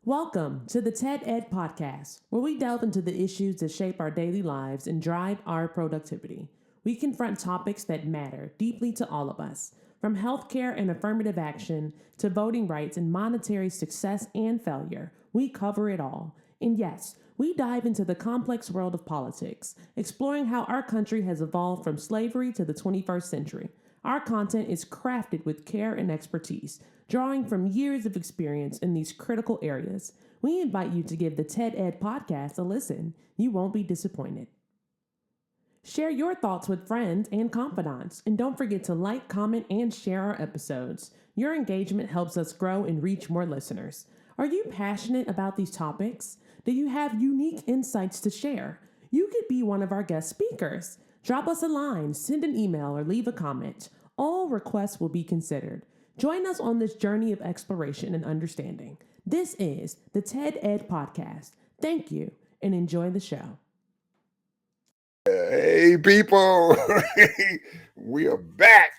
Welcome to the TED Ed Podcast, where we delve into the issues that shape our daily lives and drive our productivity. We confront topics that matter deeply to all of us, from healthcare and affirmative action to voting rights and monetary success and failure. We cover it all. And yes, we dive into the complex world of politics, exploring how our country has evolved from slavery to the 21st century. Our content is crafted with care and expertise, drawing from years of experience in these critical areas. We invite you to give the TED Ed podcast a listen. You won't be disappointed. Share your thoughts with friends and confidants, and don't forget to like, comment, and share our episodes. Your engagement helps us grow and reach more listeners. Are you passionate about these topics? Do you have unique insights to share? You could be one of our guest speakers. Drop us a line, send an email, or leave a comment. All requests will be considered. Join us on this journey of exploration and understanding. This is the TED Ed Podcast. Thank you, and enjoy the show. Hey, people, we are back.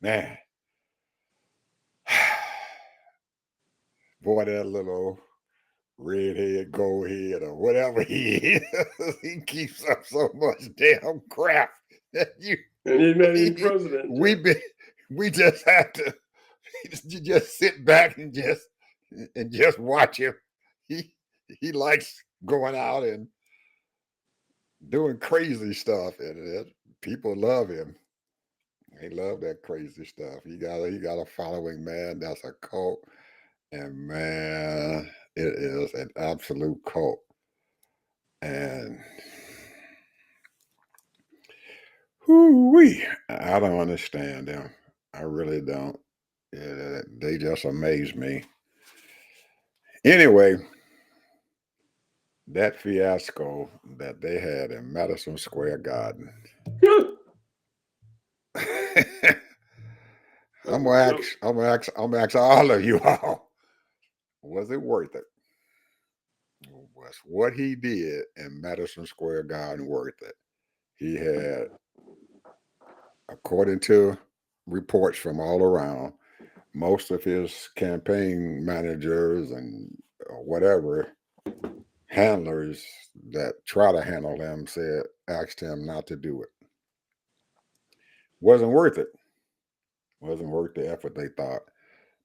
Man, boy, that little redhead, goldhead, or whatever he is, he keeps up so much damn crap that and he's not even president. We just have to just sit back and just watch him. He likes going out and doing crazy stuff, and people love him. They love that crazy stuff. He got a following, man. That's a cult, and man, it is an absolute cult. And I don't understand them. I really don't. They just amaze me. Anyway, that fiasco that they had in Madison Square Garden. I'm gonna ask all of you all, was it worth it? Was what he did in Madison Square Garden worth it? He had, according to reports from all around, most of his campaign managers and whatever handlers that try to handle him asked him not to do it. Wasn't worth it. Wasn't worth the effort, they thought.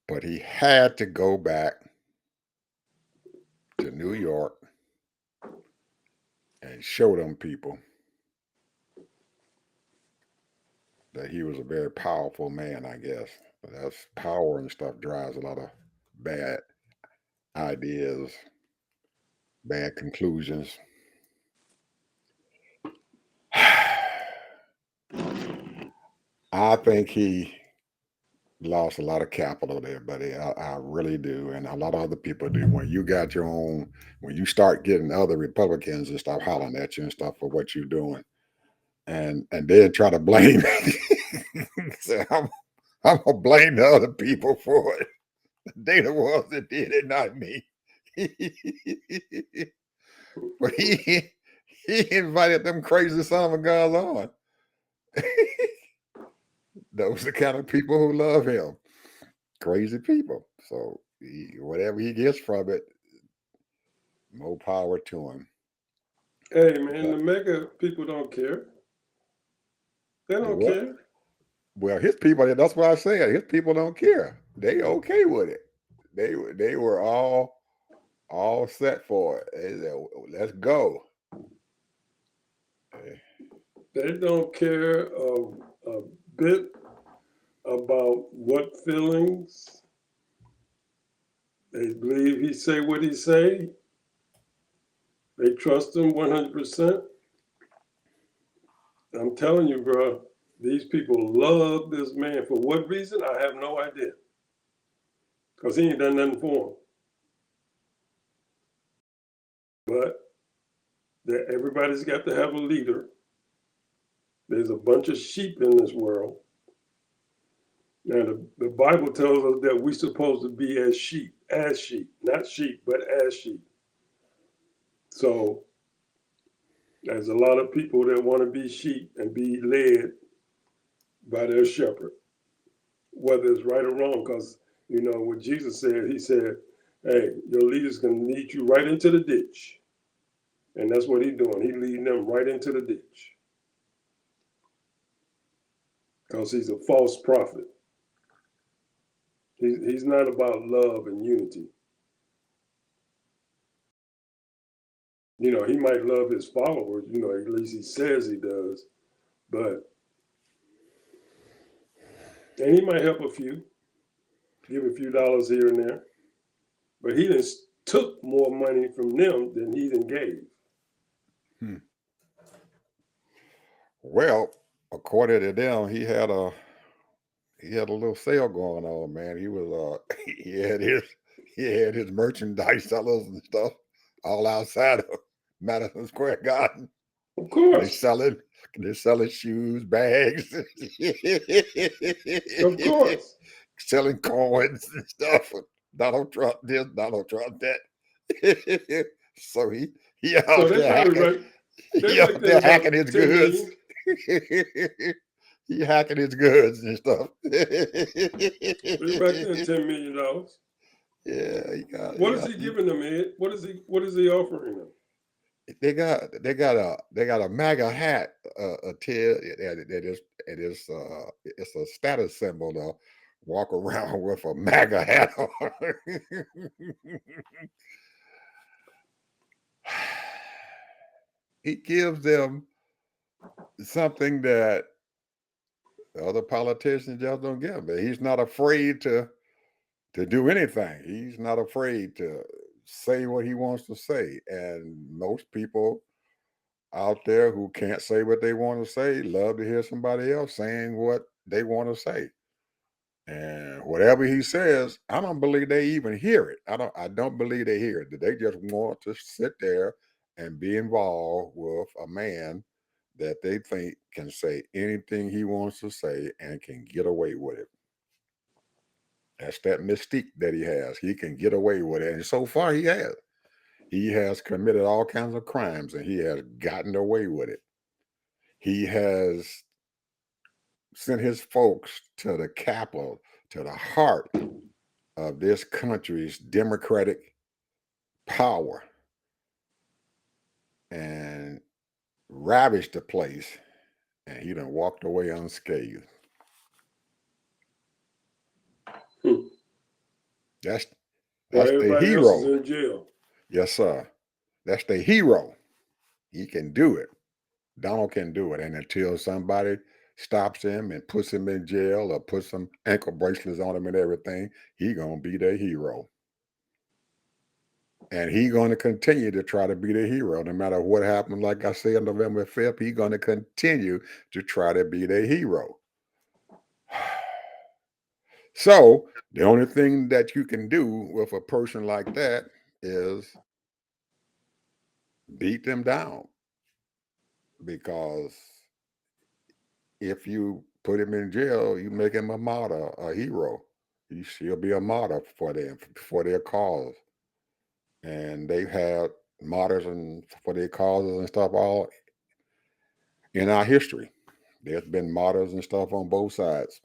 But he had to go back to New York and show them people that he was a very powerful man, I guess. But that's power and stuff drives a lot of bad ideas, bad conclusions. I think he lost a lot of capital there, buddy. I really do. And a lot of other people do. When you got your own, when you start getting other Republicans and start hollering at you and stuff for what you're doing, and then try to blame so I'm gonna blame the other people for it. They the ones that did it, not me. But he invited them crazy son of a guns on. Those are the kind of people who love him. Crazy people. So whatever he gets from it, more power to him. Hey, man, the mega people don't care. They don't care. Well, his people, that's what I said. His people don't care. They okay with it. They were all set for it. They said, let's go. They don't care a bit about what feelings. They believe he say what he say. They trust him 100%. I'm telling you, bro, these people love this man. For what reason? I have no idea. Because he ain't done nothing for them. But everybody's got to have a leader. There's a bunch of sheep in this world. Now, the Bible tells us that we're supposed to be as sheep, not sheep, but as sheep. So there's a lot of people that want to be sheep and be led by their shepherd, whether it's right or wrong, because You know what Jesus said? He said, "Hey, your leader's gonna lead you right into the ditch," and that's what he's doing. He's leading them right into the ditch because he's a false prophet. He's not about love and unity. You know, he might love his followers. You know, at least he says he does, but and he might help a few, give a few dollars here and there, but he done took more money from them than he done gave. Hmm. Well, according to them, he had a little sale going on, man. He was he had his merchandise sellers and stuff all outside of Madison Square Garden. Of They course, selling they selling shoes, bags, of course. selling coins and stuff. Donald Trump this, Donald Trump that. So he So out they there probably hacking, they he right out there there about hacking his 10 goods. million. He hacking his goods and stuff. They right there $10 million. Yeah, What is he giving them, Ed? What is he offering them? they got a MAGA hat, Ted. It is it's a status symbol to walk around with a MAGA hat on. He gives them something that other politicians just don't get. But he's not afraid to do anything. He's not afraid to say what he wants to say. And most people out there who can't say what they want to say love to hear somebody else saying what they want to say. And whatever he says, I don't believe they even hear it. I don't believe they hear it. They just want to sit there and be involved with a man that they think can say anything he wants to say and can get away with it. That's that mystique that he has. He can get away with it. And so far he has. He has committed all kinds of crimes and he has gotten away with it. He has sent his folks to the capital, to the heart of this country's democratic power and ravaged the place, and he done walked away unscathed. Hmm. That's While that's the everybody else is hero. in jail. Yes, sir. That's the hero. He can do it. Donald can do it. And until somebody stops him and puts him in jail or puts some ankle bracelets on him and everything, he gonna be the hero. And he gonna continue to try to be the hero. No matter what happened, like I said, on November 5th, he gonna continue to try to be the hero. So the only thing that you can do with a person like that is beat them down. Because if you put him in jail, you make him a martyr, a hero. He'll be a martyr for them, for their cause. And they've had martyrs and for their causes and stuff all in our history. There's been martyrs and stuff on both sides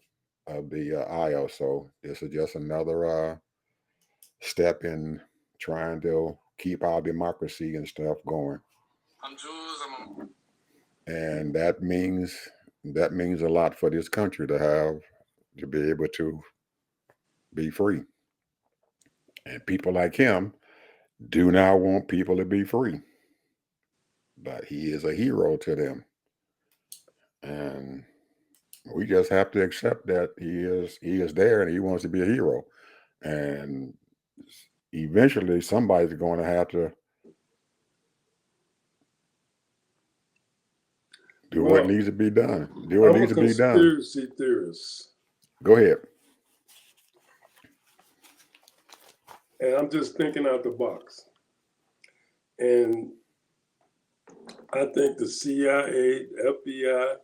of the aisle. So this is just another step in trying to keep our democracy and stuff going. And that means a lot for this country to be able to be free. And people like him do not want people to be free. But he is a hero to them. And we just have to accept that he is there and he wants to be a hero. And eventually somebody's going to have to do what Well, needs to be done. Do what I'm needs a to be done. conspiracy theorist, Go ahead. and I'm just thinking out the box. And I think the CIA, FBI,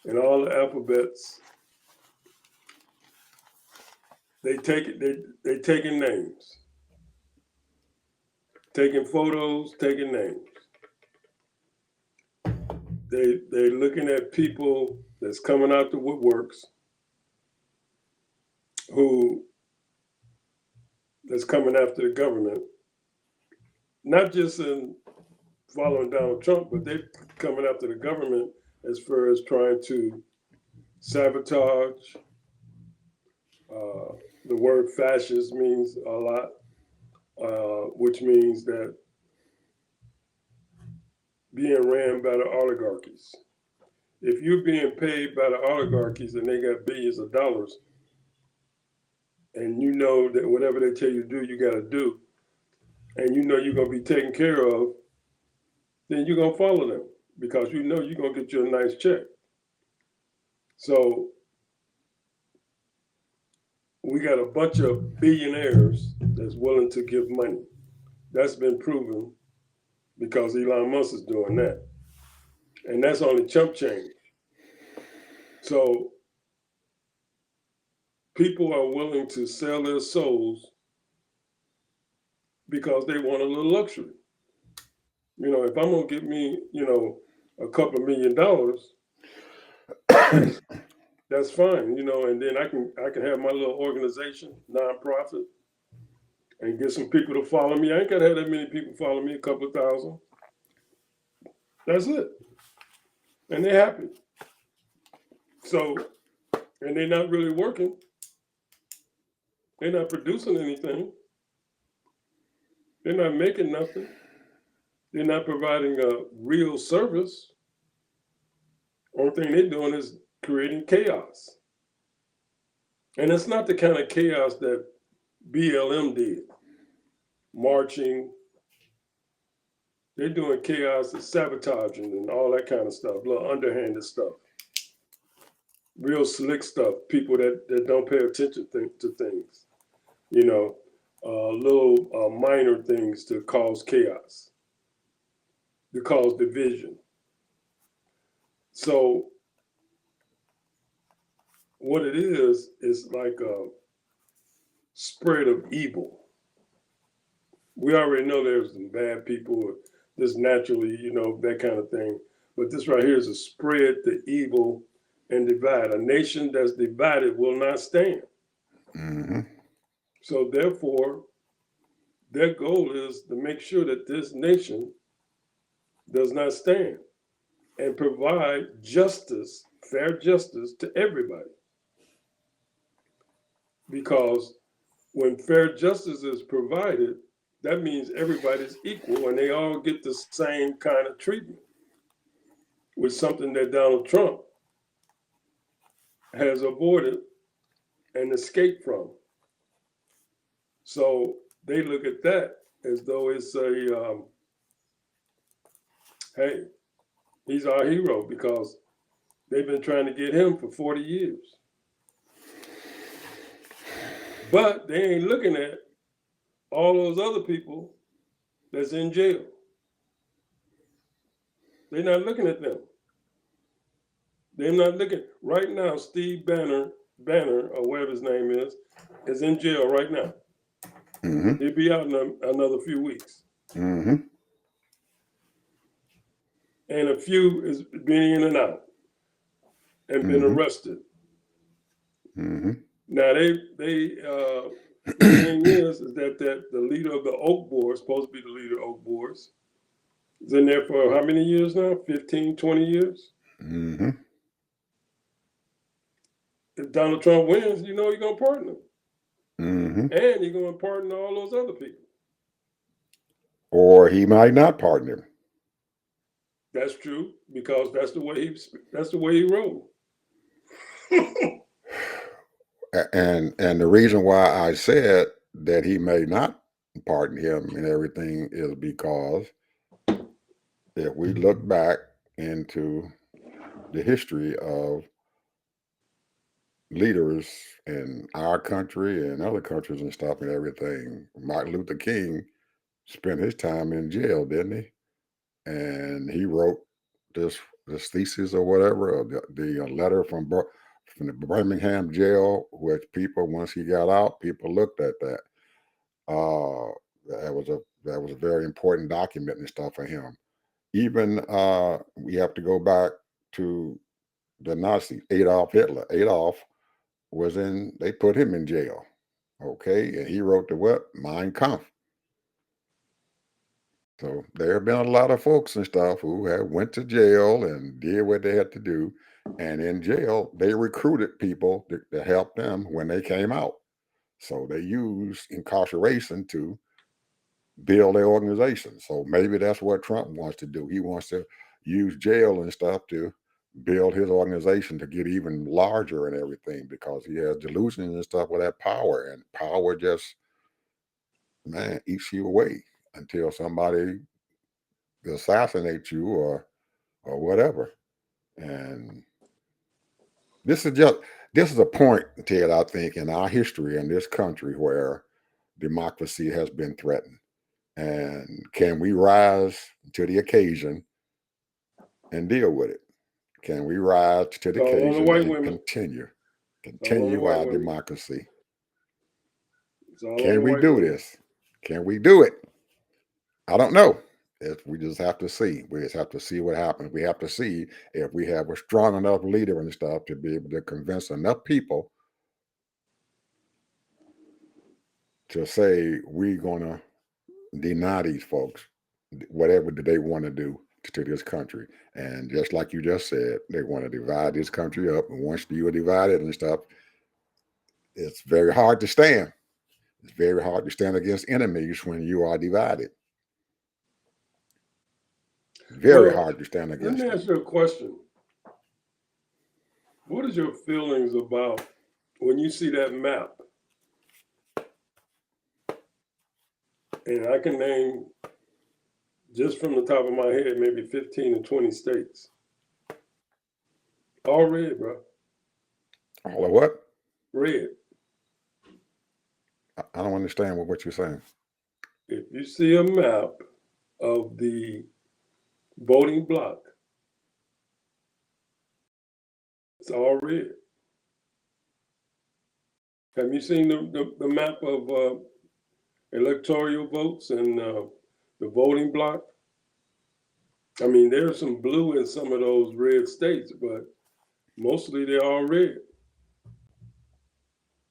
and all the alphabets, they taking names, taking photos, taking names. They looking at people that's coming out the woodworks who that's coming after the government, not just in following Donald Trump, but they're coming after the government as far as trying to sabotage. The word fascist means a lot, which means that being ran by the oligarchies. If you're being paid by the oligarchies and they got billions of dollars, and you know that whatever they tell you to do, you got to do, and you know you're going to be taken care of, then you're going to follow them because you know you're going to get you a nice check. So we got a bunch of billionaires that's willing to give money. That's been proven because Elon Musk is doing that. And that's only chump change. So people are willing to sell their souls because they want a little luxury. You know, if I'm going to get me, you know, a couple of $1 million, that's fine, you know, and then I can have my little organization, nonprofit, and get some people to follow me. I ain't got to have that many people follow me, a couple of thousand. That's it. And they're happy. So, and they're not really working. They're not producing anything. They're not making nothing. They're not providing a real service. Only thing they're doing is creating chaos. And it's not the kind of chaos that BLM did, marching. They're doing chaos and sabotaging and all that kind of stuff, little underhanded stuff. Real slick stuff, people that don't pay attention to things, you know, little minor things to cause chaos, to cause division. So what it is like a spread of evil. We already know there's some bad people, just naturally, you know, that kind of thing. But this right here is a spread to evil and divide. A nation that's divided will not stand. Mm-hmm. So therefore, their goal is to make sure that this nation does not stand and provide justice, fair justice to everybody. Because when fair justice is provided, that means everybody's equal and they all get the same kind of treatment, which is something that Donald Trump has avoided and escaped from. So they look at that as though it's a, hey, he's our hero because they've been trying to get him for 40 years. But they ain't looking at all those other people that's in jail. They're not looking at them. They're not looking. Right now, Steve Banner, or whatever his name is in jail right now. Mm-hmm. He'll be out in another few weeks. Mm-hmm. And a few is been in and out and been arrested. Mm-hmm. Now the thing is that the leader of the Oak Board, supposed to be the leader of Oak Boards, is in there for how many years now? 15, 20 years? Mm-hmm. If Donald Trump wins, you know he's going to pardon him. Mm-hmm. And he's going to pardon all those other people. Or he might not pardon him. That's true, because that's the way he rolled. And the reason why I said that he may not pardon him and everything is because if we look back into the history of leaders in our country and other countries and stuff and everything, Martin Luther King spent his time in jail, didn't he? And he wrote this thesis or whatever, or the letter from the Birmingham jail, which people, once he got out, people looked at that. That was a very important document and stuff for him. Even we have to go back to the Nazis, Adolf Hitler. Adolf they put him in jail Okay, and he wrote the what? Mein Kampf. So there have been a lot of folks and stuff who have went to jail and did what they had to do. And in jail, they recruited people to help them when they came out. So they used incarceration to build their organization. So maybe that's what Trump wants to do. He wants to use jail and stuff to build his organization to get even larger and everything because he has delusions and stuff with that power. And power just, man, eats you away until somebody assassinates you or whatever. And this is just this is a point, Ted, I think, in our history in this country where democracy has been threatened. And can we rise to the occasion and deal with it? Can we rise to It's the all on the occasion white and women. It's all on the continue white our women. democracy? It's all on Can the we white do women. this? Can we do it? I don't know. We just have to see. We just have to see what happens. We have to see if we have a strong enough leader and stuff to be able to convince enough people to say we're gonna deny these folks whatever they want to do to this country. And just like you just said, they want to divide this country up. And once you are divided and stuff, it's very hard to stand. It's very hard to stand against enemies when you are divided. Very Well, hard to stand let against me them. ask you a question. What is your feelings about when you see that map? And I can name just from the top of my head maybe 15 or 20 states. All red, bro. All of what? Red. I don't understand what you're saying. If you see a map of the voting block, it's all red. Have you seen the map of electoral votes and the voting block? I mean, there's some blue in some of those red states, but mostly they're all red.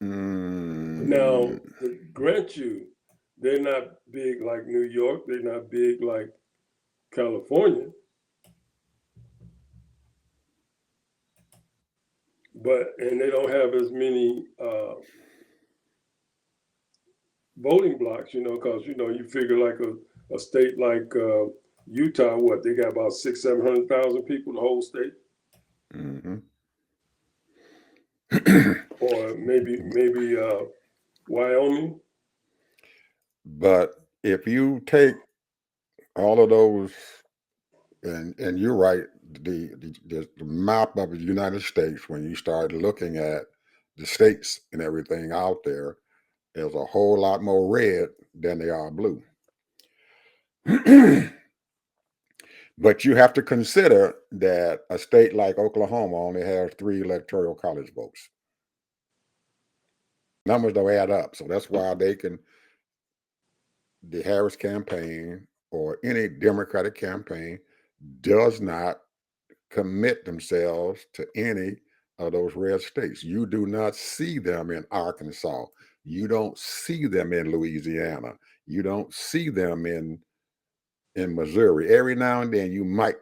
Now, Mm, to grant you, they're not big like New York, they're not big like California, and they don't have as many voting blocks, because you figure like a state like Utah, what they got about 700,000 people, the whole state, hmm or maybe Wyoming. But if you take all of those, and you're right, the map of the United States, when you start looking at the states and everything out there, there's a whole lot more red than they are blue. But you have to consider that a state like Oklahoma only has 3 electoral college votes. Numbers don't add up. So that's why the Harris campaign or any Democratic campaign does not commit themselves to any of those red states. You do not see them in Arkansas. You don't see them in Louisiana. You don't see them in Missouri. Every now and then you might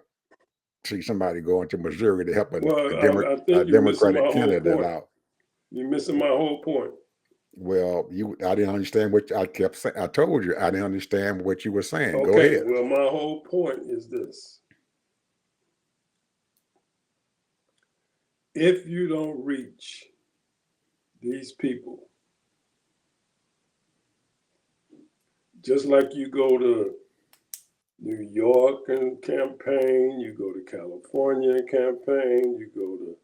see somebody going to Missouri to help Well, I a think you're missing my Democratic whole candidate point. out. You're missing my whole point. Well, I didn't understand what I kept saying. I told you I didn't understand what you were saying. Go Okay, ahead. well, my whole point is this. If you don't reach these people, just like you go to New York and campaign, you go to California and campaign, you go to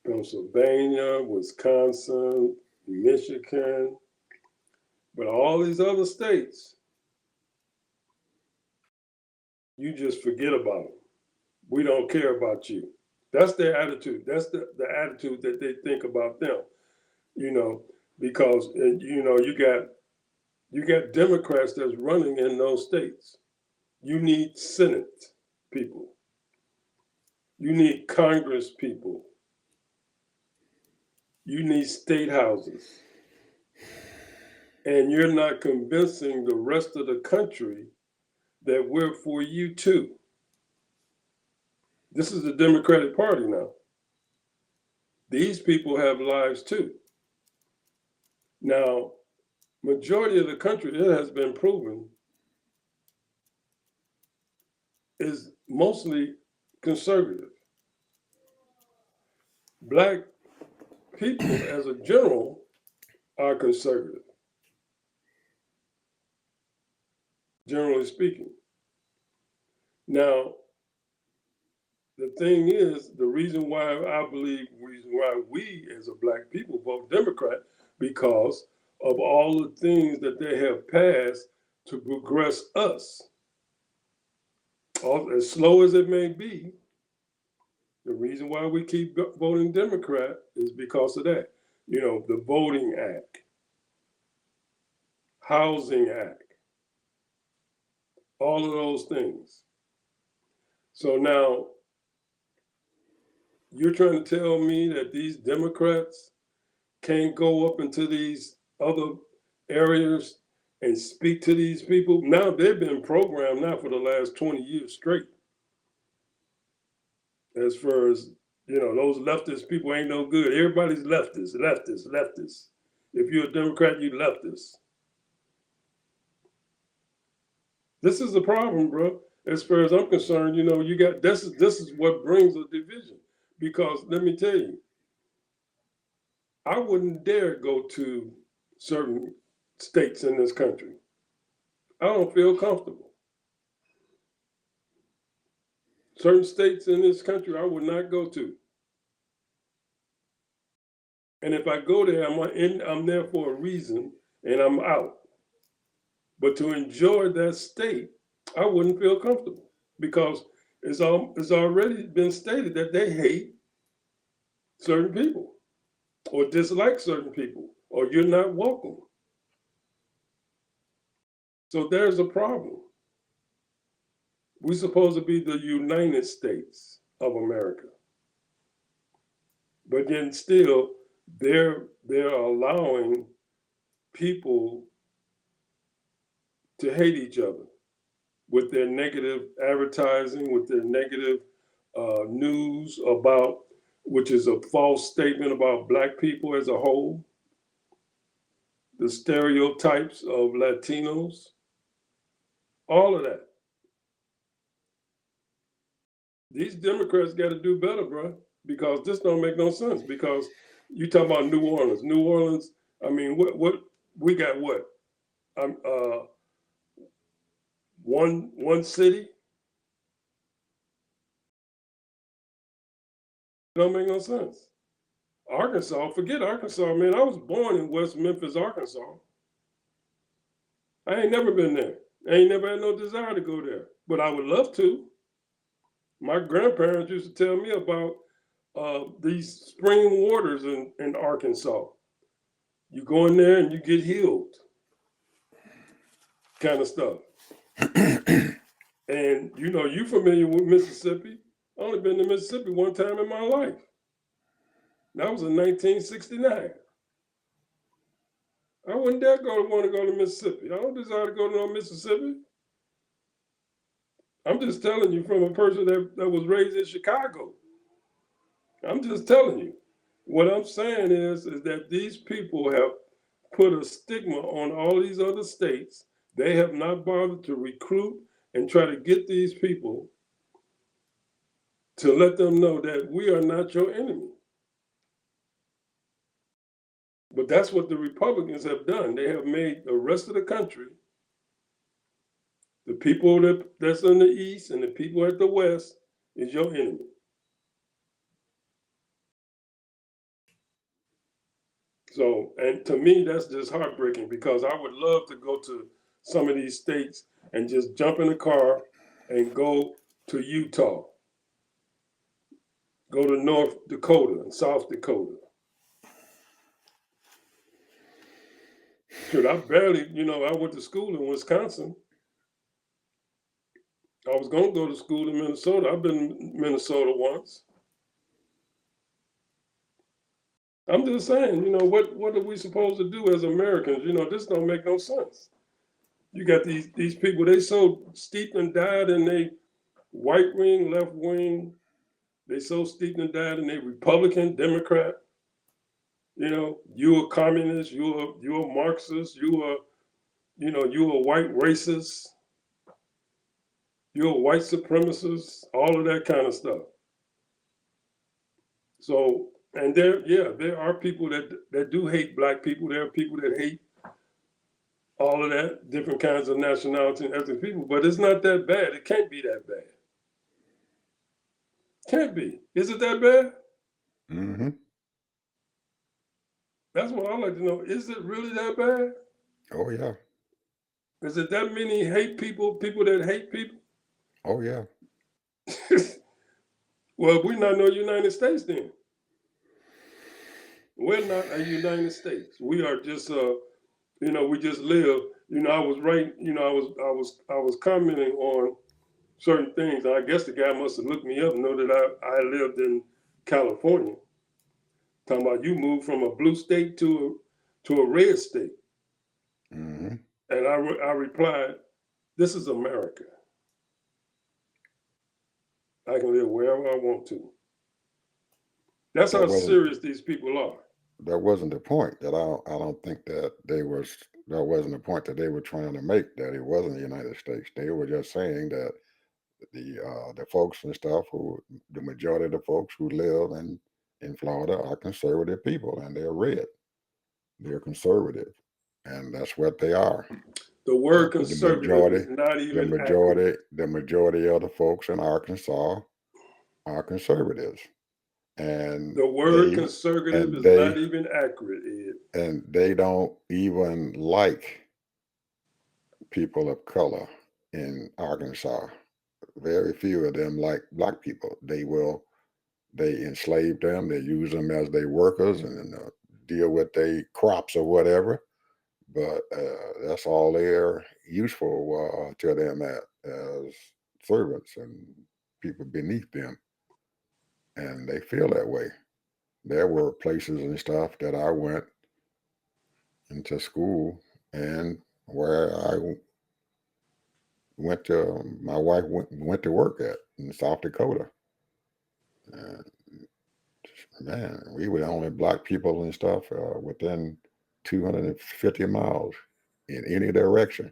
Pennsylvania, Wisconsin, Michigan, but all these other states, you just forget about them. We don't care about you. That's their attitude. That's the attitude that they think about them, you know, because you got Democrats that's running in those states. You need Senate people. You need Congress people. You need state houses. and you're not convincing the rest of the country that we're for you too. This is the Democratic Party now. These people have lives too. Now, majority of the country, it has been proven, is mostly conservative. Black people, as a general, are conservative, generally speaking. Now, the thing is, the reason why I believe, why we as a black people vote Democrat, because of all the things that they have passed to progress us. As slow as it may be, the reason why we keep voting Democrat is because of that. You know, the Voting Act, Housing Act, all of those things. So now, you're trying to tell me that these Democrats can't go up into these other areas and speak to these people? Now they've been programmed now for the last 20 years straight. As far as, you know, those leftist people ain't no good. Everybody's leftist. If you're a Democrat, you leftist. This is the problem, bro. As far as I'm concerned, you know, you got this is what brings a division. Because let me tell you, I wouldn't dare go to certain states in this country. I don't feel comfortable. Certain states in this country I would not go to. And if I go there, I'm there for a reason and I'm out. But to enjoy that state, I wouldn't feel comfortable because it's already been stated that they hate certain people or dislike certain people or you're not welcome. So there's a problem. We're supposed to be the United States of America. But then still, they're allowing people to hate each other with their negative advertising, with their negative news about, which is a false statement about Black people as a whole, the stereotypes of Latinos, all of that. These Democrats got to do better, bro, because this don't make no sense. Because you talk about New Orleans. New Orleans, I mean, what we got what? One city? It don't make no sense. Arkansas, forget Arkansas, man. I was born in West Memphis, Arkansas. I ain't never been there. I ain't never had no desire to go there, but I would love to. My grandparents used to tell me about these spring waters in Arkansas. You go in there and you get healed, kind of stuff. And you know, you familiar with Mississippi? I only been to Mississippi one time in my life. That was in 1969. I wouldn't dare want to go to Mississippi. I don't desire to go to no Mississippi. I'm just telling you from a person that was raised in Chicago. I'm just telling you. What I'm saying is that these people have put a stigma on all these other states. They have not bothered to recruit and try to get these people to let them know that we are not your enemy. But that's what the Republicans have done. They have made the rest of the country, the people that's in the East and the people at the West, is your enemy. So, and to me, that's just heartbreaking because I would love to go to some of these states and just jump in a car and go to Utah, go to North Dakota and South Dakota. Shoot, I barely, I went to school in Wisconsin. I was going to go to school in Minnesota. I've been in Minnesota once. I'm just saying, what are we supposed to do as Americans? This don't make no sense. You got these people, they so steeped and died in they right wing, left wing. They so steeped and died in they Republican, Democrat. You a communist, you a Marxist, you a white racist, you a white supremacist, all of that kind of stuff. So, and there are people that do hate black people. There are people that hate all of that, different kinds of nationality and ethnic people. But it's not that bad. It can't be that bad. Can't be. Is it that bad? Mm-hmm. That's what I like to know. Is it really that bad? Oh yeah. Is it that many hate people that hate people? Oh yeah. Well, we're not no United States then. We're not a United States. We are just we just live. I was right, I was commenting on certain things. I guess the guy must have looked me up and know that I lived in California. Talking about you moved from a blue state to a red state. Mm-hmm. And I replied, this is America. I can live wherever I want to. That's That how wasn't serious these people are. that wasn't the point. I don't think that wasn't the point that they were trying to make. That it wasn't the United States. They were just saying that the folks and stuff the majority of the folks who live in Florida are conservative people, and they're red. They're conservative, and that's what they are. The word But conservative is not even accurate. the majority of the folks in Arkansas are conservatives, and The word they conservative and is not they even accurate, Ed. and they don't even like people of color in Arkansas. Very few of them like black people. They enslave them. They use them as their workers and deal with their crops or whatever. But that's all they're useful to them as servants and people beneath them, and they feel that way. There were places and stuff that I went into school and where I went to my wife went to work at in South Dakota. And man, we were the only black people and stuff within 250 miles in any direction.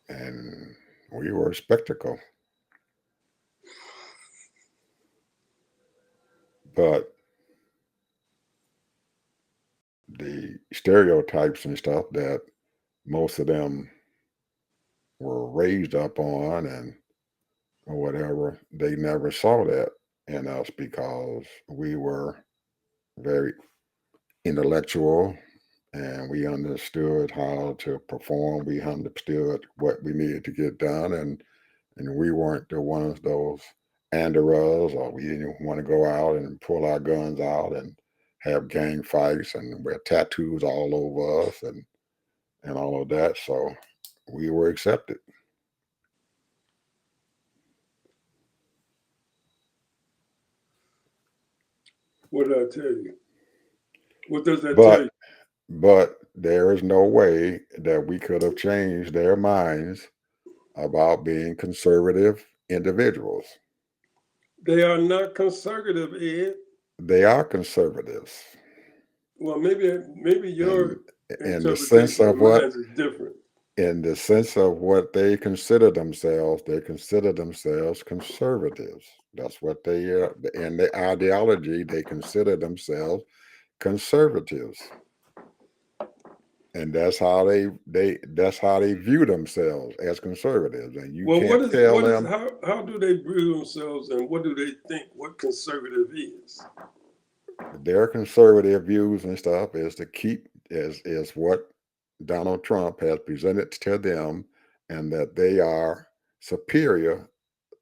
And we were a spectacle. But the stereotypes and stuff that most of them were raised up on and or whatever, they never saw that in us because we were very intellectual and we understood how to perform. We understood what we needed to get done, and we weren't the ones those Anderas, or we didn't want to go out and pull our guns out and have gang fights and wear tattoos all over us and all of that. So we were accepted. What did I tell you? What does that tell But you? but there is no way that we could have changed their minds about being conservative individuals. They are not conservative, Ed. They are conservatives. Well, maybe And your in the sense interpretation of of mine what is different. in the sense of what they consider themselves conservatives. That's what they in the ideology they consider themselves conservatives, and that's how they view themselves as conservatives. And you Well, can't tell what is them how do they view themselves and what do they think what conservative is? their conservative views and stuff is to keep is what Donald Trump has presented to them, and that they are superior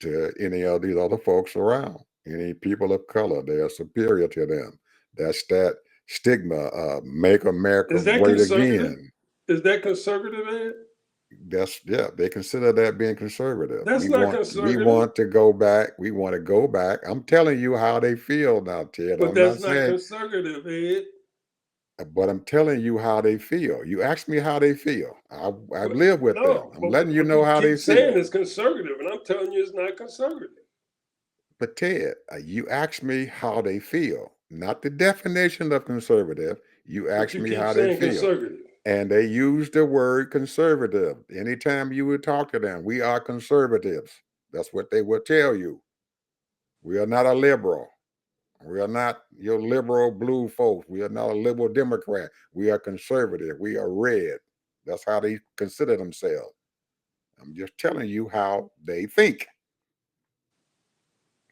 to any of these other folks around. Any people of color, they are superior to them. That's that stigma. Make America Is that great conservative? again. Is that conservative, Ed? They consider that being conservative. That's not conservative. We want to go back. We want to go back. I'm telling you how they feel now, Ted. But I'm that's not not saying, conservative, Ed. but I'm telling you how they feel. You ask me how they feel. I've But lived with them. I'm letting you know how they keep saying feel. it's conservative, and I'm telling you it's not conservative. But Ted, you ask me how they feel, not the definition of conservative. You But ask you me keep how they saying feel. conservative. And they use the word conservative. Anytime you would talk to them, we are conservatives. That's what they would tell you. We are not a liberal. We are not your liberal blue folks. We are not a liberal Democrat. We are conservative. We are red. That's how they consider themselves. I'm just telling you how they think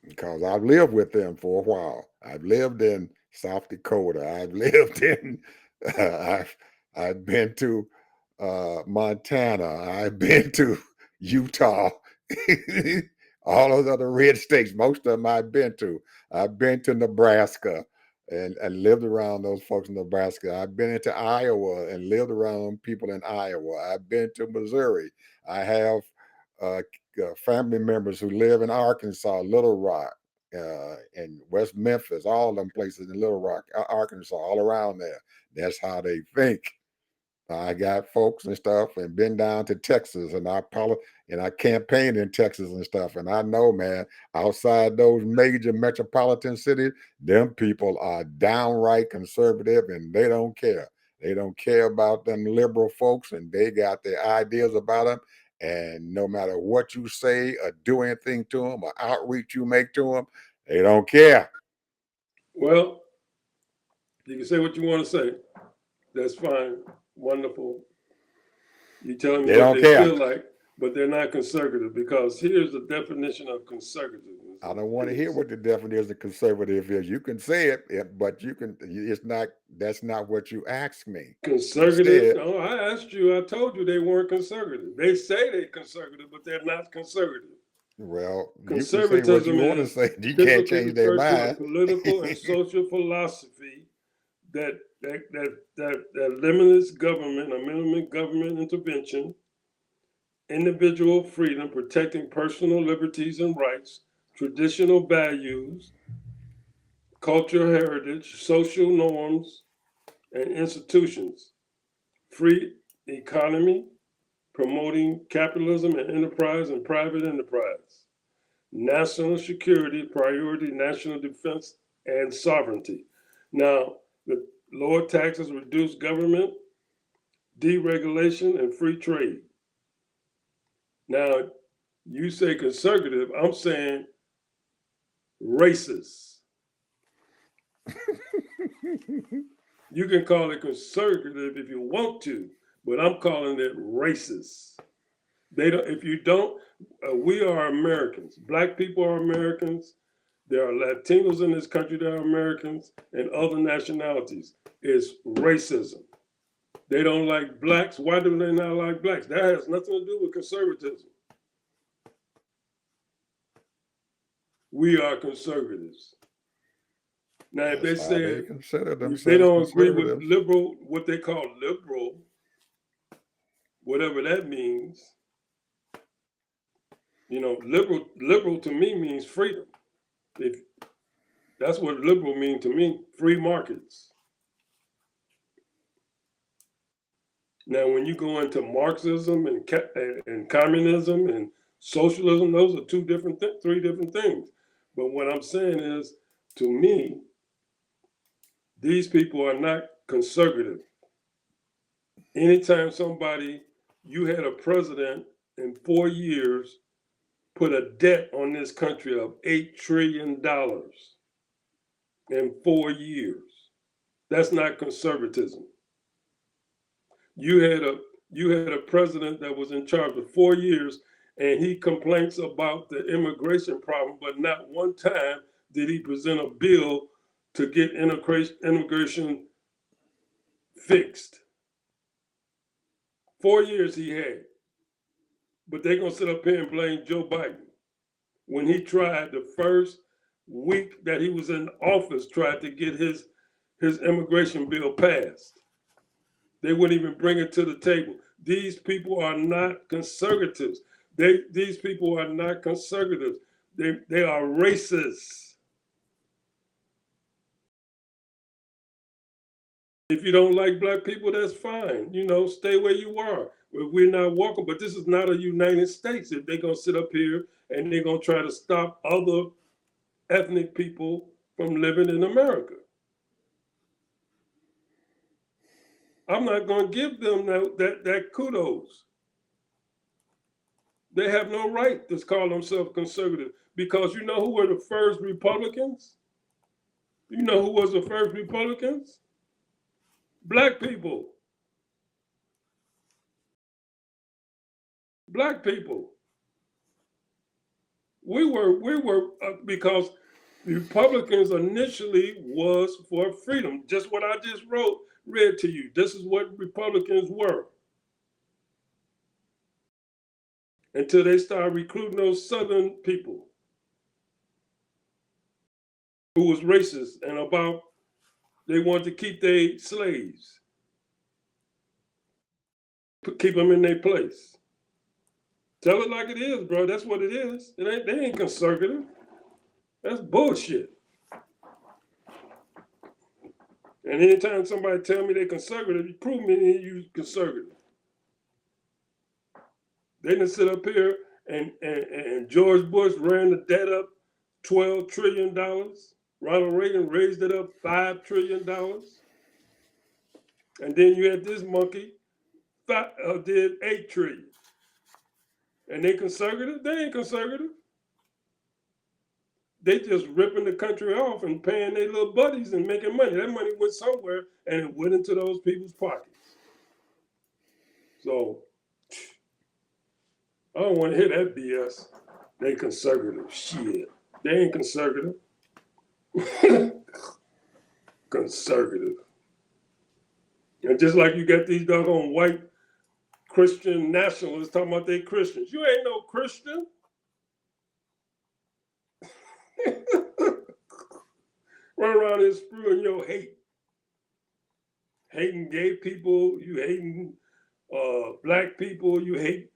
because I've lived with them for a while. I've lived in South Dakota. I've lived in, I've, I've been to Montana. I've been to Utah. All of the other red states, most of them I've been to. I've been to Nebraska and lived around those folks in Nebraska. I've been into Iowa and lived around people in Iowa. I've been to Missouri. I have uh, family members who live in Arkansas, Little Rock, and West Memphis, all them places in Little Rock, Arkansas, all around there. That's how they think. I got folks and stuff, and been down to Texas, and I campaigned in Texas and stuff. And I know, man, outside those major metropolitan cities, them people are downright conservative, and they don't care. They don't care about them liberal folks, and they got their ideas about them. And no matter what you say or do anything to them or outreach you make to them, they don't care. Well, you can say what you want to say. That's fine. Wonderful. You're telling me They what don't they care. feel like, but they're not conservative because here's the definition of conservative. I don't want to hear what the definition of conservative is. You can say it, but you can. It's not. That's not what you asked me. Conservative? Instead, No, I asked you. I told you they weren't conservative. They say they're conservative, but they're not conservative. well, you can say what you Conservatism want to is say. You can't typically change their referred to a mind. political and social philosophy that limits government or minimum government intervention, individual freedom, protecting personal liberties and rights, traditional values, cultural heritage, social norms, and institutions, free economy, promoting capitalism and enterprise and private enterprise, national security, priority, national defense, and sovereignty. Now, the lower taxes, reduce government, deregulation, and free trade. Now, you say conservative, I'm saying racist. You can call it conservative if you want to, but I'm calling it racist. They don't. If you don't, we are Americans. Black people are Americans. There are Latinos in this country that are Americans and other nationalities. It's racism. They don't like blacks. Why do they not like blacks? That has nothing to do with conservatism. We are conservatives. Now, if they That's how they said consider if they themselves don't agree with conservatives. liberal, what they call liberal, whatever that means, liberal to me means freedom. If that's what liberal means to me, free markets. Now, when you go into Marxism and communism and socialism, those are three different things. But what I'm saying is, to me, these people are not conservative. Anytime you had a president in 4 years put a debt on this country of $8 trillion in 4 years. That's not conservatism. You had a president that was in charge for 4 years, and he complains about the immigration problem, but not one time did he present a bill to get immigration fixed. 4 years he had, but they're gonna sit up here and blame Joe Biden when he tried the first week that he was in office, tried to get his immigration bill passed. They wouldn't even bring it to the table. These people are not conservatives. These people are not conservatives. They are racists. If you don't like black people, that's fine. You know, stay where you are. We're not welcome, but this is not a United States. If they're going to sit up here and they're going to try to stop other ethnic people from living in America. I'm not going to give them that kudos. They have no right to call themselves conservative because you know who were the first Republicans? You know who was the first Republicans? Black people. Black people. We were because Republicans initially was for freedom. Just what I just read to you. This is what Republicans were. Until they started recruiting those Southern people who was racist and about they wanted to keep their slaves, keep them in their place. Tell it like it is, bro. That's what it is. They ain't conservative. That's bullshit. And anytime somebody tell me they're conservative, you prove me you conservative. They didn't sit up here and George Bush ran the debt up $12 trillion. Ronald Reagan raised it up $5 trillion. And then you had this monkey did $8 trillion. And they conservative? They ain't conservative. They just ripping the country off and paying their little buddies and making money. That money went somewhere and it went into those people's pockets. So I don't want to hear that BS. They conservative. Shit. They ain't conservative. Conservative. And just like you got these doggone white Christian nationalists talking about they Christians. You ain't no Christian. Run around here spewing your hate. Hating gay people, you hating black people, you hate.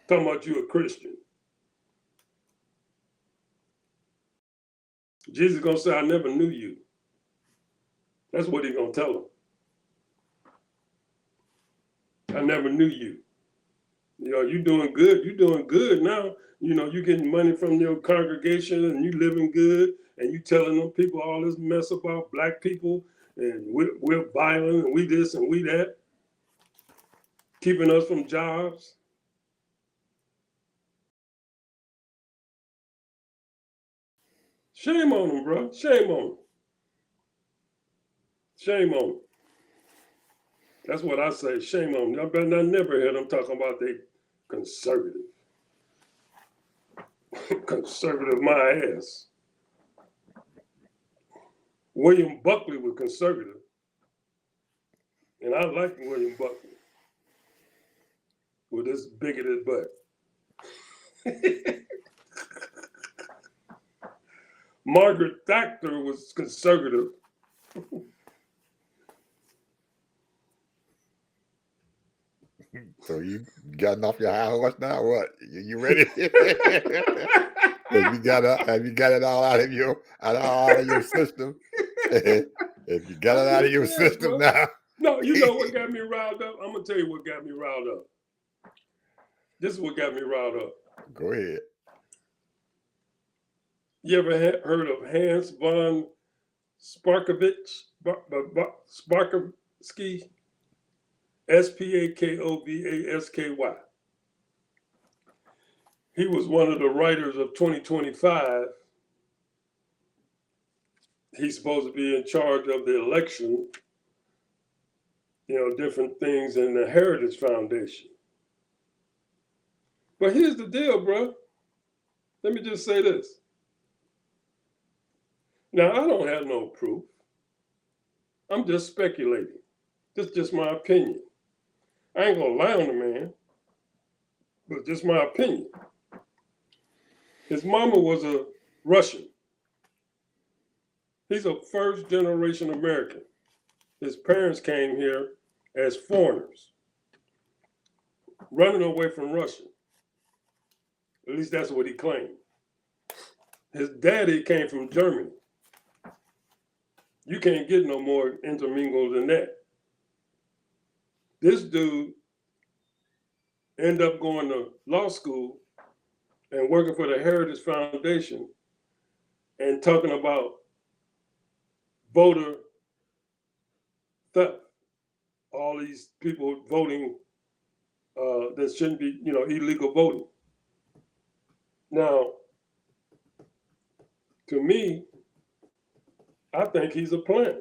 Talking about you a Christian. Jesus gonna say, I never knew you. That's what he gonna tell them. I never knew you. You know, you doing good now. You know, you getting money from your congregation and you living good and you telling them people all this mess about black people and we're violent and we this and we that, keeping us from jobs. Shame on them, bro. Shame on them. Shame on them. That's what I say. Shame on them. I better not never hear them talking about they conservative. Conservative my ass. William Buckley was conservative. And I like William Buckley with his bigoted butt. Margaret Thatcher was conservative. So you gotten off your high horse now? What? You ready? Have you got it all out of your system? If you got it out of your system bro. now. No, you know what got me riled up? I'm gonna tell you what got me riled up. This is what got me riled up. Go ahead. You ever heard of Hans von Sparkovsky? Spakovsky. He was one of the writers of 2025. He's supposed to be in charge of the election, you know, different things in the Heritage Foundation. But here's the deal, bro. Let me just say this. Now, I don't have no proof. I'm just speculating. This is just my opinion. I ain't gonna lie on the man, but just my opinion. His mama was a Russian. He's a first generation American. His parents came here as foreigners. running away from Russia. At least that's what he claimed. His daddy came from Germany. You can't get no more intermingled than that. This dude ended up going to law school and working for the Heritage Foundation and talking about voter theft. All these people voting that shouldn't be, illegal voting. Now, to me, I think he's a plant.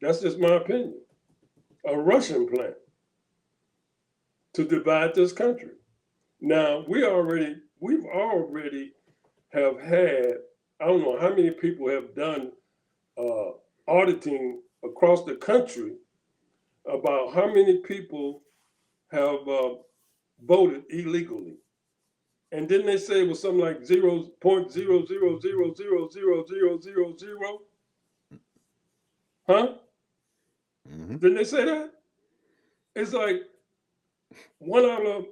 That's just my opinion. A Russian plant to divide this country. Now, we've already have had, I don't know how many people have done auditing across the country about how many people have voted illegally. And didn't they say it was something like 0.000000000? Huh? Mm-hmm. Didn't they say that? It's like one out of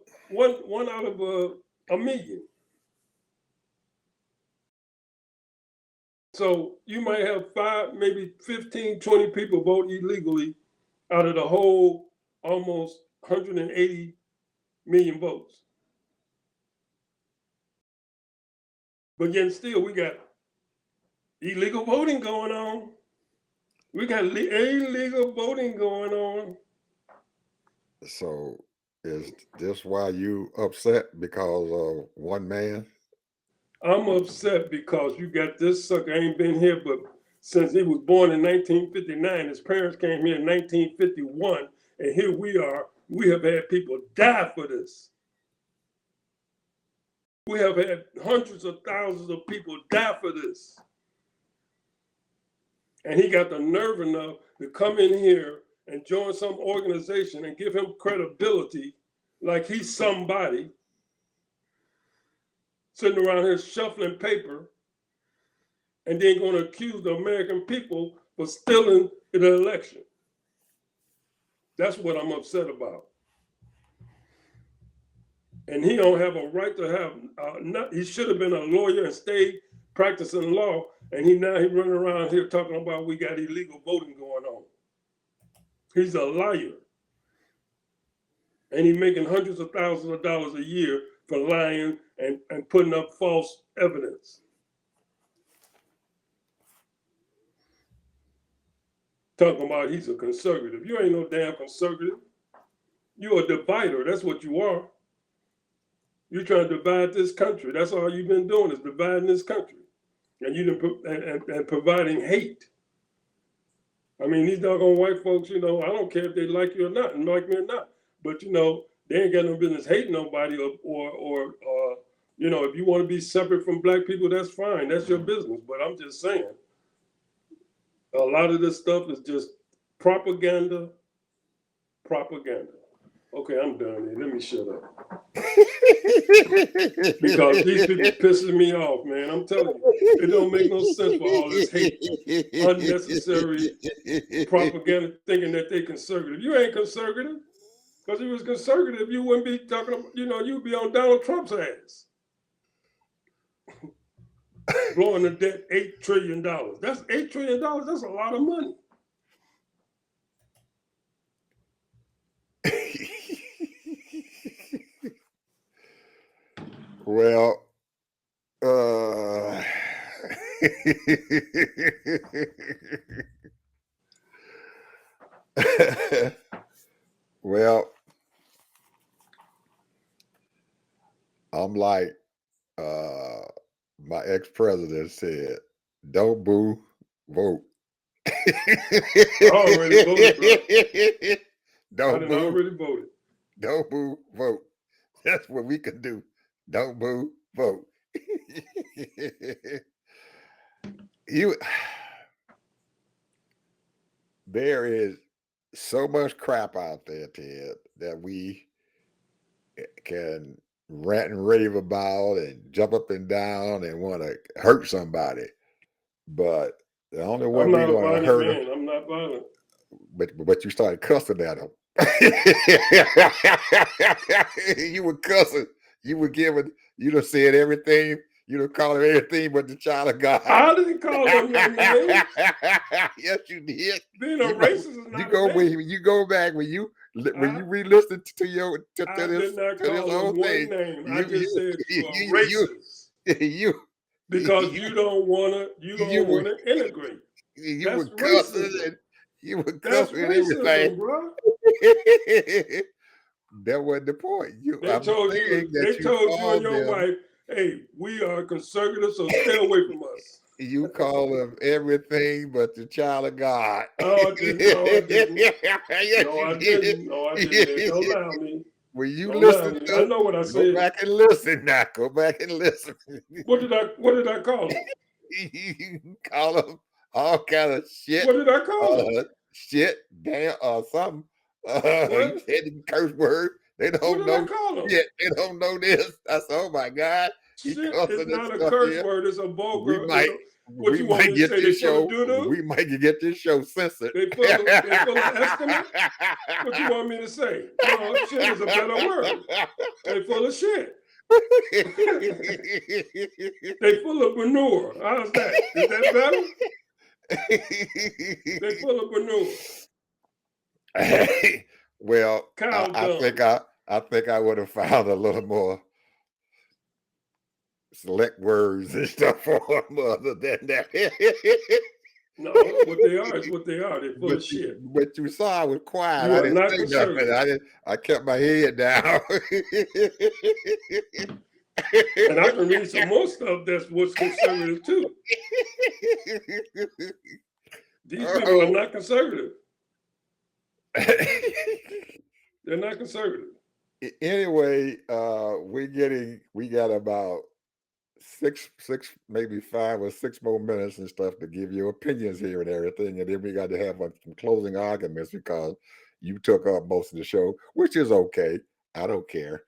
a million. So you might have 5, maybe 15, 20 people vote illegally out of the whole almost 180 million votes. But yet still we got illegal voting going on. We got illegal voting going on. So is this why you upset because of one man? I'm upset because you got this sucker ain't been here, but since he was born in 1959, his parents came here in 1951, and here we are. We have had people die for this. We have had hundreds of thousands of people die for this. And he got the nerve enough to come in here and join some organization and give him credibility like he's somebody, sitting around here shuffling paper, and then going to accuse the American people for stealing the election. That's what I'm upset about. And he don't have a right to have, he should have been a lawyer and stayed practicing law, and he running around here talking about we got illegal voting going on. He's a liar. And he's making hundreds of thousands of dollars a year for lying and putting up false evidence. Talking about he's a conservative. You ain't no damn conservative. You're a divider. That's what you are. You're trying to divide this country. That's all you've been doing is dividing this country. And and providing hate. I mean, these doggone white folks, I don't care if they like you or not, and like me or not. But, they ain't got no business hating nobody or if you want to be separate from black people, that's fine. That's your business. But I'm just saying, a lot of this stuff is just propaganda. Okay, I'm done here. Let me shut up. Because these people pissing me off, man. I'm telling you, it don't make no sense for all this hate, unnecessary propaganda, thinking that they conservative. You ain't conservative. Because if you was conservative, you wouldn't be talking about, you'd be on Donald Trump's ass. Blowing the debt $8 trillion. That's $8 trillion. That's a lot of money. Well, well, I'm like my ex-president said, don't boo, vote. I already voted, bro. Don't boo. Already voted. Don't boo, vote. That's what we can do. Don't boo, vote. There is so much crap out there, Ted, that we can rant and rave about and jump up and down and want to hurt somebody. But the only way we're going to hurt them, I'm not violent. but you started cussing at them. You were cussing. You were giving. You done said everything. You done called him everything but the child of God. I didn't call them no names. Yes, you did. Being a racist is You not go a name. when you go back when you re-listen to your to I did not this call whole them one thing. name. I You just said you are you racist you because you you don't wanna were integrate. you That's were cussing racism. and you were That's cussing and everything. racism, bro. That wasn't the point. They I'm told saying that they you told you and called your them. wife, hey, we are conservative, so stay away from us. You call them everything but the child of God. Oh, I didn't. No, I didn't. Yes, No, you I did. didn't. No, I didn't. Don't lie on me. When you Don't lie on listen me. I to, know what I go said. back and listen now. Go back and listen. What did I call him? You call them all kind of shit, What did I call him? shit, damn, or something. You What? said the curse word. They What don't did I know call him? shit. They don't know this. I said, oh my God, he Shit is cussing and not a stuff curse here. word. It's a We vulgar. might, What we you want might me to get say? They this full of show. doo doo? We might get this show censored. They full of excrement? What you want me to say? No, shit is a better word. They full of shit. They full of manure. How's that? Is that better? They full of manure. Well, Cow dung. I think I would have found a little more select words and stuff for them other than that. No, what they are is what they are. They're full of shit. But you saw I was quiet. You I are didn't not say conservative. nothing. I kept my head down. And I can read some more stuff that's what's conservative too. These people are not conservative. They're not conservative. Anyway, we got about six, maybe 5 or 6 more minutes and stuff to give your opinions here and everything, and then we got to have some closing arguments because you took up most of the show, which is okay. I don't care,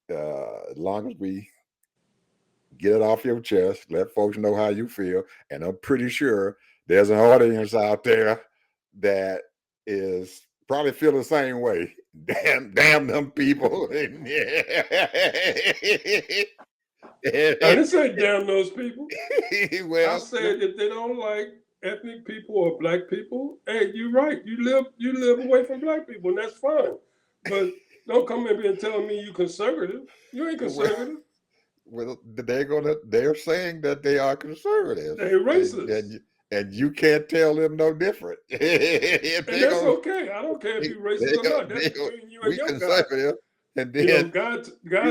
as long as we get it off your chest, let folks know how you feel, and I'm pretty sure there's an audience out there that is probably feel the same way. Damn them people. I didn't say damn those people. Well, I said if they don't like ethnic people or black people, hey, you're right. You live away from black people, and that's fine. But don't come in here and tell me you conservative. You ain't conservative. well, they're saying that they are conservative, They're racist. and you can't tell them no different. If And they that's gonna, okay. I don't care if you're racist or not. That's between you and we your God. conservative, and then You know, God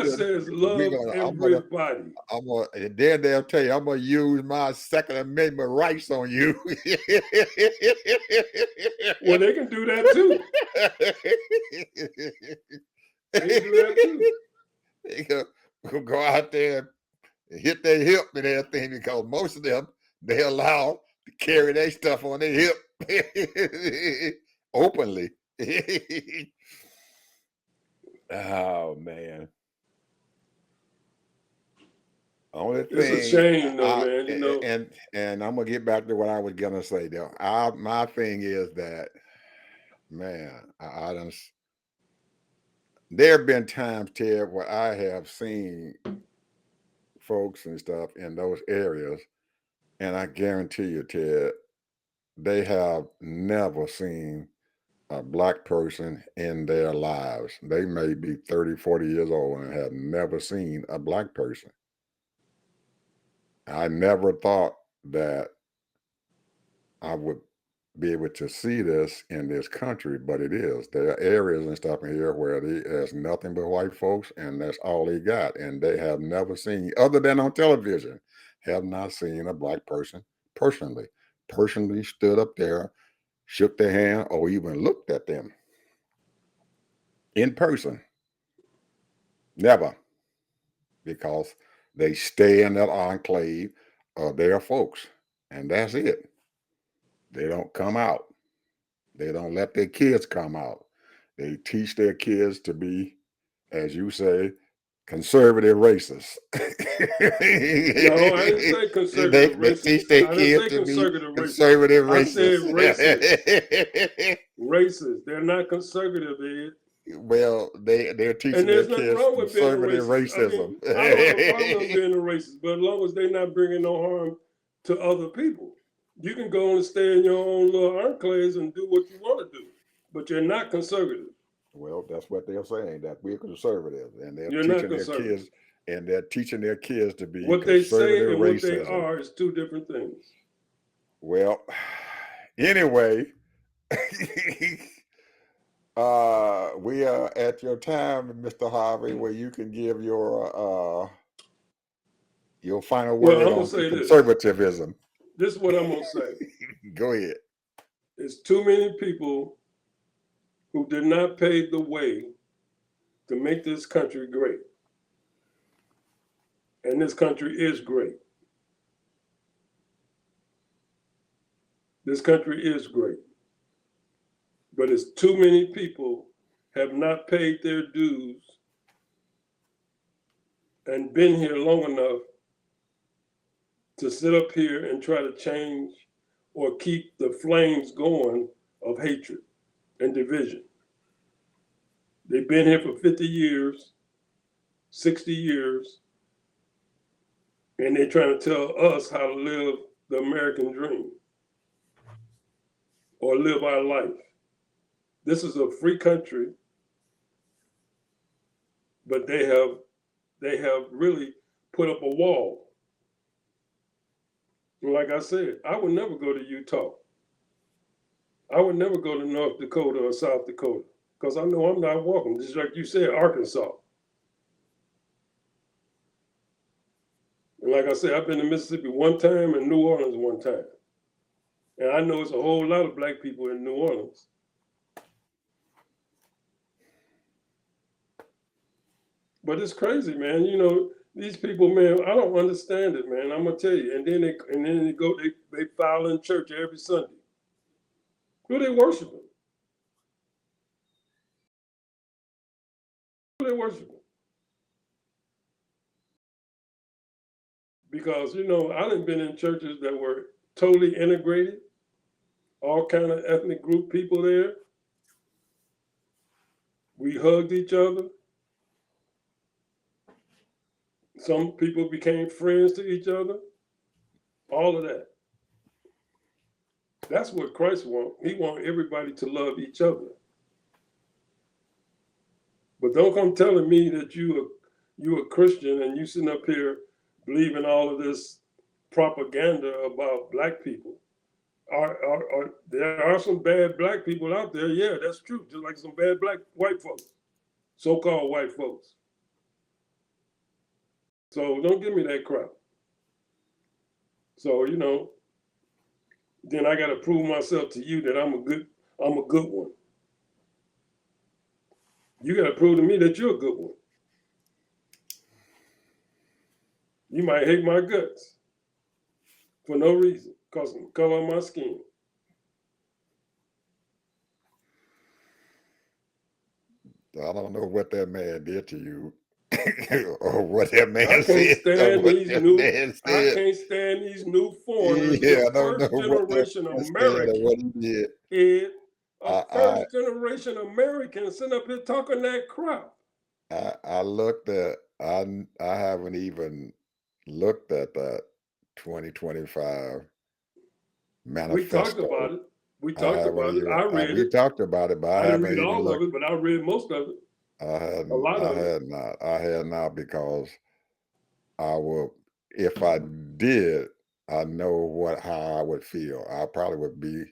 says love everybody. and then they'll tell you I'm gonna use my Second Amendment rights on you. Well, they can do that too. They can do that too. They go out there and hit their hip and everything because most of them they allow to carry their stuff on their hip openly. Oh man. Only It's a thing, shame, though, man. You know, and I'm gonna get back to what I was gonna say though. My thing is that, man, I don't. There have been times, Ted, where I have seen folks and stuff in those areas, and I guarantee you, Ted, they have never seen a black person in their lives. They may be 30, 40 years old and have never seen a black person. I never thought that I would be able to see this in this country, but it is. There are areas and stuff in here where there's nothing but white folks, and that's all they got. And they have never seen, other than on television, have not seen a black person personally. Personally stood up there, shook their hand, or even looked at them in person. Never, because they stay in that enclave of their folks, and that's it. They don't come out. They don't let their kids come out. They teach their kids to be, as you say, conservative racists. No, I didn't say conservative They teach racist. their I didn't kids say to be conservative racist. conservative I said racists. Racist. They're not conservative, Ed. Well, they're teaching And their there's nothing kids wrong with being a conservative racist. I racism. mean, I don't have a problem with being a racist, but as long as they're not bringing no harm to other people. You can go and stay in your own little enclaves and do what you want to do, but you're not conservative. Well, that's what they're saying, that we're conservative, and You're not conservative. they're teaching their kids to be What they say conservative and what they racism. are is two different things. Well, anyway, we are at your time, Mr. Harvey, where you can give your final Well, word I'm gonna on say this. conservatism. This is what I'm gonna say. Go ahead. It's too many people who did not pave the way to make this country great. And this country is great. This country is great. But it's too many people have not paid their dues and been here long enough to sit up here and try to change or keep the flames going of hatred and division. They've been here for 50 years, 60 years, and they're trying to tell us how to live the American dream or live our life. This is a free country, but they have really put up a wall. Like I said, I would never go to Utah. I would never go to North Dakota or South Dakota because I know I'm not welcome. Just like you said, Arkansas. And like I said, I've been to Mississippi one time and New Orleans one time. And I know it's a whole lot of black people in New Orleans. But it's crazy, man. You know, these people, man, I don't understand it, man. I'm gonna tell you. And then they file in church every Sunday. Who they worshiping? Who they worshiping? Because you know, I done been in churches that were totally integrated, all kind of ethnic group people there. We hugged each other. Some people became friends to each other. All of that. That's what Christ wants. He wants everybody to love each other. But don't come telling me that you a Christian and you sitting up here believing all of this propaganda about black people. There are some bad black people out there. Yeah, that's true. Just like some bad black white folks, so-called white folks. So don't give me that crap. So, you know, then I got to prove myself to you that I'm a good one. You got to prove to me that you're a good one. You might hate my guts for no reason, because of color of my skin. I don't know what that man did to you, or what that man I can't said. stand What these that new. man I said. can't stand these new foreigners. Yeah, I The don't know first what that generation man said or what American, he did. Ed, a I first generation American sitting up here talking that crap. I looked at I haven't even looked at that 2025 We talked about manifesto. it. We I talked haven't about it. even I read we it. talked about it, but I I didn't haven't read even all of looked. it, but I read most of it. I A hadn't. lot I of it. had not. I had not because I will. If I did, I know how I would feel. I probably would be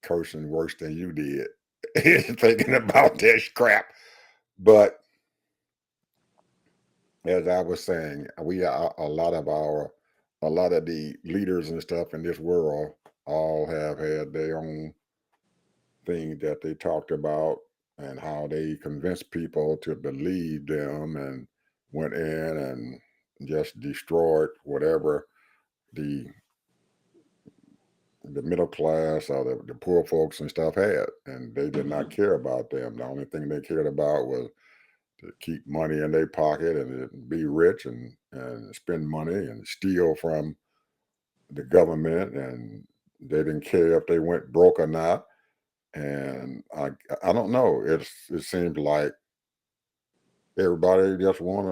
cursing worse than you did, thinking about this crap. But as I was saying, we are a lot of the leaders and stuff in this world all have had their own thing that they talked about and how they convinced people to believe them and went in and just destroyed whatever the middle class or the poor folks and stuff had, and they did not care about them. The only thing they cared about was to keep money in their pocket and be rich and spend money and steal from the government, and they didn't care if they went broke or not. And I don't know. It seems like everybody just want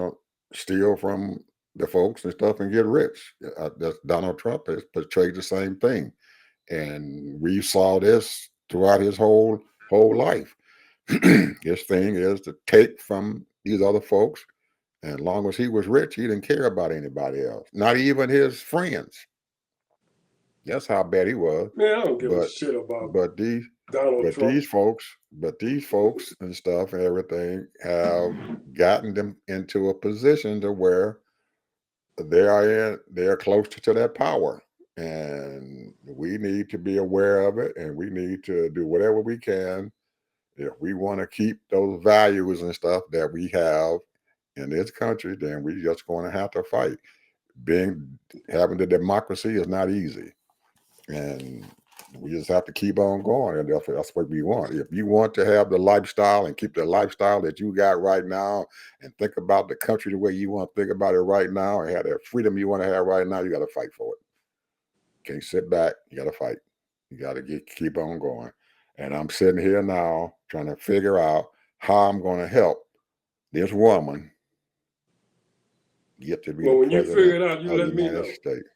to steal from the folks and stuff and get rich. That's Donald Trump has portrayed the same thing, and we saw this throughout his whole life. His thing is to take from these other folks, and as long as he was rich, he didn't care about anybody else, not even his friends. That's how bad he was. Man, I don't give a But shit about but these Donald Trump. these folks and stuff and everything have gotten them into a position to where they're close to that power. And we need to be aware of it, and we need to do whatever we can if we want to keep those values and stuff that we have in this country. Then we just going to have to fight. Having the democracy is not easy, and we just have to keep on going, and that's what we want. If you want to have the lifestyle and keep the lifestyle that you got right now, and think about the country the way you want to think about it right now, and have that freedom you want to have right now, you got to fight for it. Can't sit back. You got to fight. You got to keep on going. And I'm sitting here now trying to figure out how I'm going to help this woman get to be Well, the when you figure president it out, you of the let me United know. States.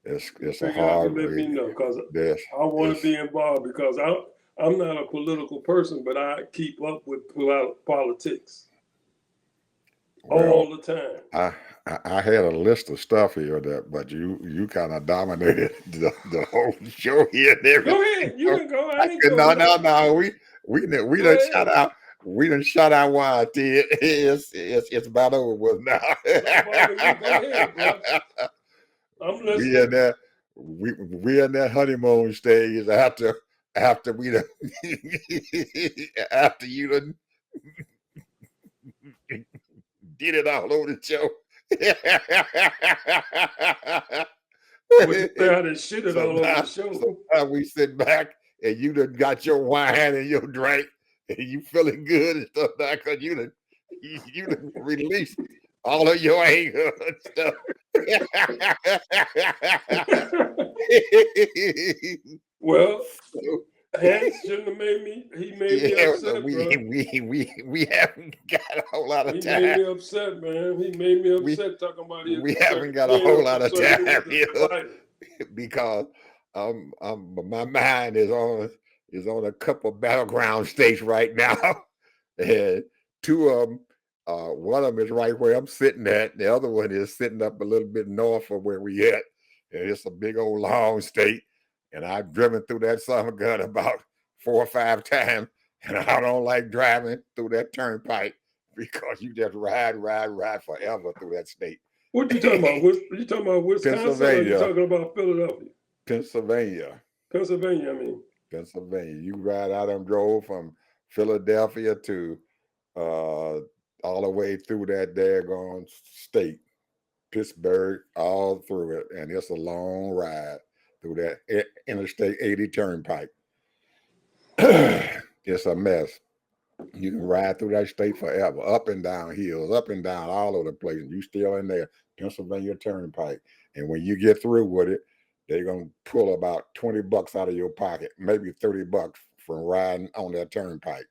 It's a Figure it out, you hard let me know, because this I want to it's be involved, because I'm not a political person, but I keep up with politics well, all the time. I had a list of stuff here but you kind of dominated the whole show here and Go everything. ahead. You So can go. I I ain't could doing nothing. no we Go done ahead. shut out why it did. It's about over with now. Don't bother me. Go ahead, bro. I'm we in listening. that we in that honeymoon stage after we done after you done did it all over the show. What you say? I done shitted so all over the now, show. we sit back and you done got your wine and your drink and you feeling good and stuff now because you done released all of your anger and stuff. Well, So, Hans shouldn't have made me. He made me yeah, so upset, bro. we haven't got a whole lot of He made time. me upset, man. He made me We upset talking about his we haven't got a being a whole lot of conservative time and here divided. because my mind is on a couple battleground states right now, and two of them, one of them is right where I'm sitting at. The other one is sitting up a little bit north of where we at, and it's a big old long state. And I've driven through that summer gun about 4 or 5 times, and I don't like driving through that turnpike because you just ride forever through that state. What you talking about? You talking about Wisconsin, or you Pennsylvania, talking about Philadelphia? Pennsylvania, Pennsylvania, I mean. Pennsylvania. You ride out and drove from Philadelphia to uh, all the way through that daggone state, Pittsburgh, all through it, and it's a long ride through that Interstate 80 turnpike. It's a mess. You can ride through that state forever, up and down hills, up and down all over the place, and you still in there, Pennsylvania Turnpike. And when you get through with it, they're gonna pull about $20 out of your pocket, maybe $30 from riding on that turnpike.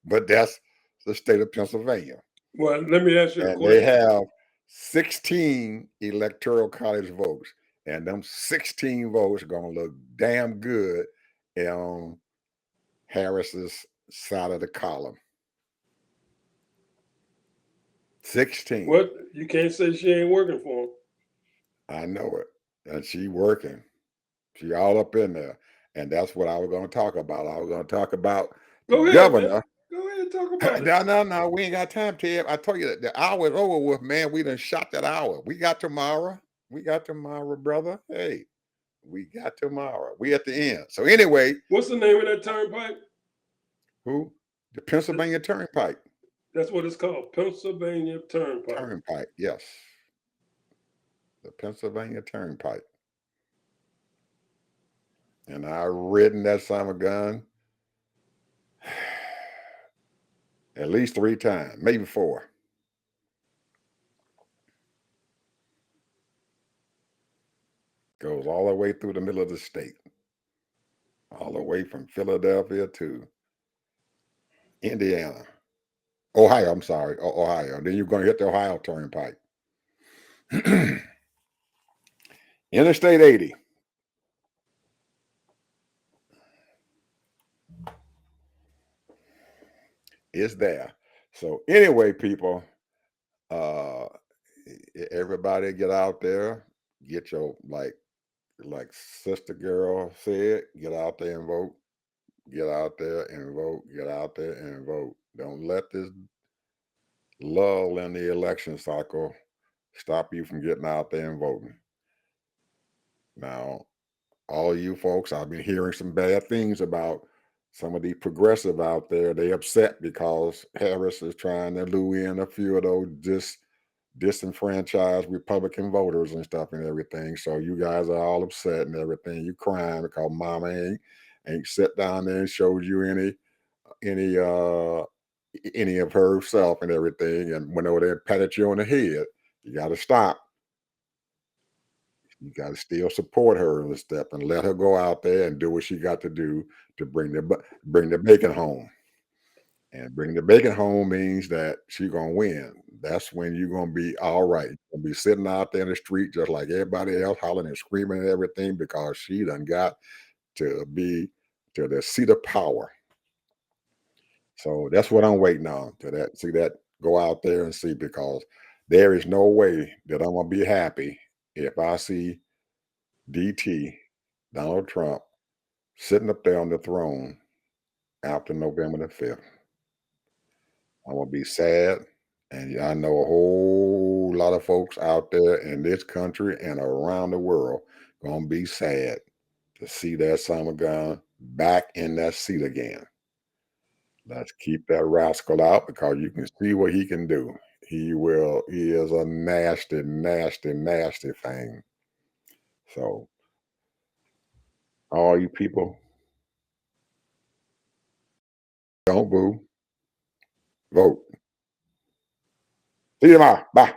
But that's the state of Pennsylvania, Well, let me ask you a and they question. have 16 electoral college votes, and them 16 votes are gonna look damn good on Harris's side of the column. 16. What? You can't say she ain't working for him. I know it. And she working. She all up in there. And that's what I was going to talk about. I was going to talk about the Go ahead, man. governor. Go ahead and talk about it. No. We ain't got time, Ted. I told you that the hour is over with, man. We done shot that hour. We got tomorrow. Brother. Hey, we got tomorrow. We at the end. So anyway, What's the name of that turnpike? who? The Pennsylvania Turnpike. That's what it's called, Pennsylvania Turnpike. Turnpike, yes. The Pennsylvania Turnpike. And I ridden that summer gun. at least 3 times, maybe 4. Goes all the way through the middle of the state, all the way from Philadelphia to Indiana. Ohio, I'm sorry, Ohio. Then you're going to hit the Ohio Turnpike. Interstate 80 is there. So anyway, people, uh, everybody get out there, get your like Sister Girl said, get out there and vote. Get out there and vote. Get out there and vote. Don't let this lull in the election cycle stop you from getting out there and voting. Now, all you folks, I've been hearing some bad things about some of the progressive out there. They upset because Harris is trying to lure in a few of those disenfranchised Republican voters and stuff and everything. So you guys are all upset and everything. You crying because mama ain't sit down there and showed you any uh any of herself and everything and went over there and patted you on the head. You gotta stop. You got to still support her and stuff, and let her go out there and do what she got to do to bring the bacon home. And bring the bacon home means that she gonna win. That's when you're gonna be all right. You're gonna be sitting out there in the street just like everybody else, hollering and screaming and everything because she done got to be to the seat of power. So that's what I'm waiting on to that. See that go out there and see because there is no way that I'm gonna be happy if I see DT, Donald Trump, sitting up there on the throne after November the 5th. I'm gonna be sad. And I know a whole lot of folks out there in this country and around the world gonna be sad to see that son of a gun back in that seat again. Let's keep that rascal out because you can see what he can do. He is a nasty, nasty, nasty thing. So all you people, don't boo, vote. See you tomorrow. Bye.